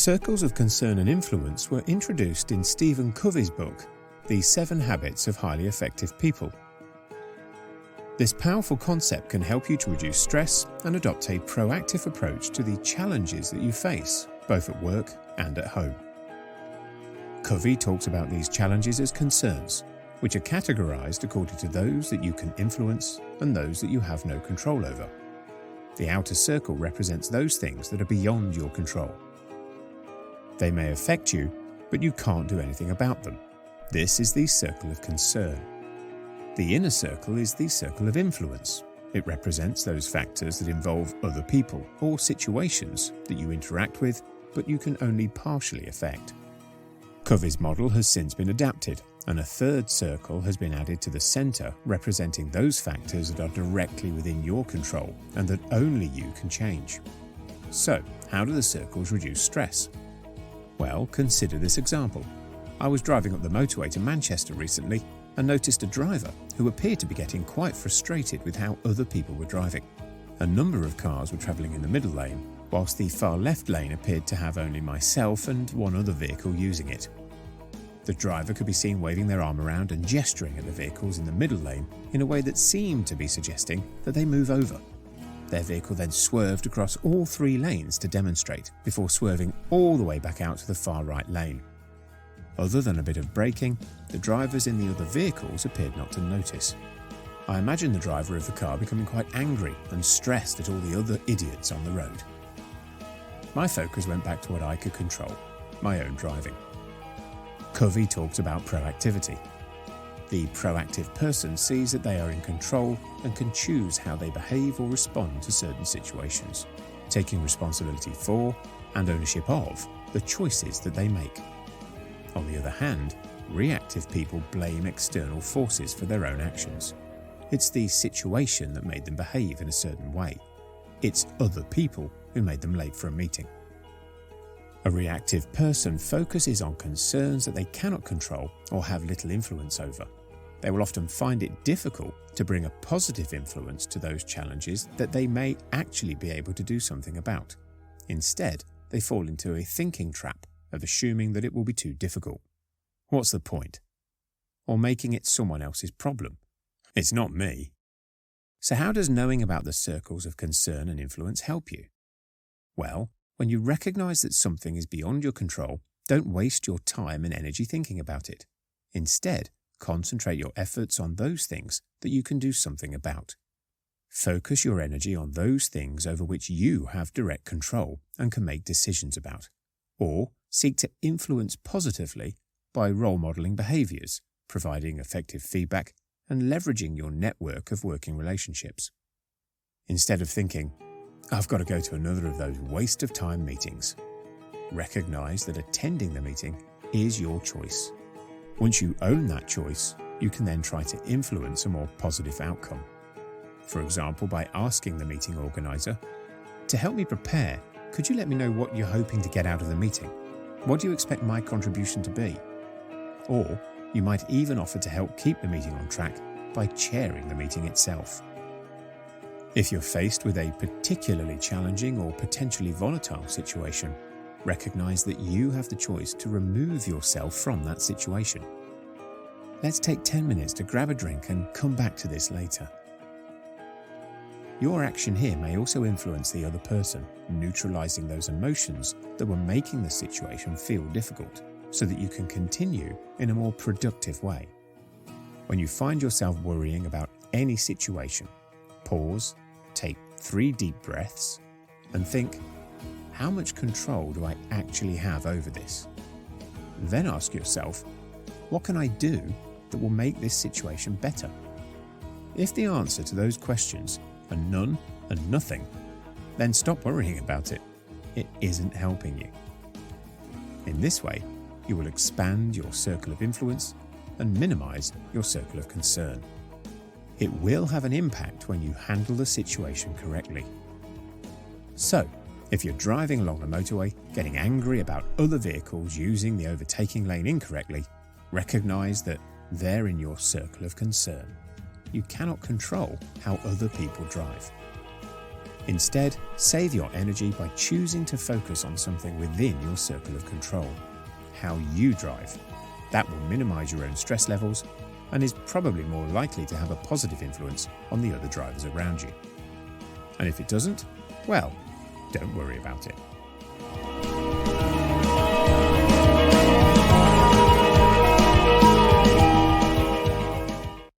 circles of concern and influence were introduced in Stephen Covey's book, The 7 Habits of Highly Effective People. This powerful concept can help you to reduce stress and adopt a proactive approach to the challenges that you face, both at work and at home. Covey talks about these challenges as concerns, which are categorized according to those that you can influence and those that you have no control over. The outer circle represents those things that are beyond your control. They may affect you, but you can't do anything about them. This is the circle of concern. The inner circle is the circle of influence. It represents those factors that involve other people or situations that you interact with, but you can only partially affect. Covey's model has since been adapted, and a third circle has been added to the center, representing those factors that are directly within your control and that only you can change. So, how do the circles reduce stress? Well, consider this example. I was driving up the motorway to Manchester recently and noticed a driver who appeared to be getting quite frustrated with how other people were driving. A number of cars were travelling in the middle lane, whilst the far left lane appeared to have only myself and one other vehicle using it. The driver could be seen waving their arm around and gesturing at the vehicles in the middle lane in a way that seemed to be suggesting that they move over. Their vehicle then swerved across all 3 lanes to demonstrate, before swerving all the way back out to the far right lane. Other than a bit of braking, the drivers in the other vehicles appeared not to notice. I imagine the driver of the car becoming quite angry and stressed at all the other idiots on the road. My focus went back to what I could control, my own driving. Covey talks about proactivity. The proactive person sees that they are in control and can choose how they behave or respond to certain situations, taking responsibility for and ownership of the choices that they make. On the other hand, reactive people blame external forces for their own actions. It's the situation that made them behave in a certain way. It's other people who made them late for a meeting. A reactive person focuses on concerns that they cannot control or have little influence over. They will often find it difficult to bring a positive influence to those challenges that they may actually be able to do something about. Instead, they fall into a thinking trap of assuming that it will be too difficult. What's the point? Or making it someone else's problem. It's not me. So how does knowing about the circles of concern and influence help you? Well, when you recognize that something is beyond your control, don't waste your time and energy thinking about it. Instead, concentrate your efforts on those things that you can do something about. Focus your energy on those things over which you have direct control and can make decisions about. Or seek to influence positively by role modeling behaviors, providing effective feedback, and leveraging your network of working relationships. Instead of thinking, I've got to go to another of those waste of time meetings, recognize that attending the meeting is your choice. Once you own that choice, you can then try to influence a more positive outcome. For example, by asking the meeting organizer, to help me prepare, could you let me know what you're hoping to get out of the meeting? What do you expect my contribution to be? Or you might even offer to help keep the meeting on track by chairing the meeting itself. If you're faced with a particularly challenging or potentially volatile situation, recognize that you have the choice to remove yourself from that situation. Let's take 10 minutes to grab a drink and come back to this later. Your action here may also influence the other person, neutralizing those emotions that were making the situation feel difficult, so that you can continue in a more productive way. When you find yourself worrying about any situation, pause, take 3 deep breaths, and think, how much control do I actually have over this? Then ask yourself, what can I do that will make this situation better? If the answer to those questions are none and nothing, then stop worrying about it. It isn't helping you. In this way, you will expand your circle of influence and minimize your circle of concern. It will have an impact when you handle the situation correctly. So, if you're driving along the motorway, getting angry about other vehicles using the overtaking lane incorrectly, recognize that they're in your circle of concern. You cannot control how other people drive. Instead, save your energy by choosing to focus on something within your circle of control, how you drive. That will minimize your own stress levels and is probably more likely to have a positive influence on the other drivers around you. And if it doesn't, well, don't worry about it.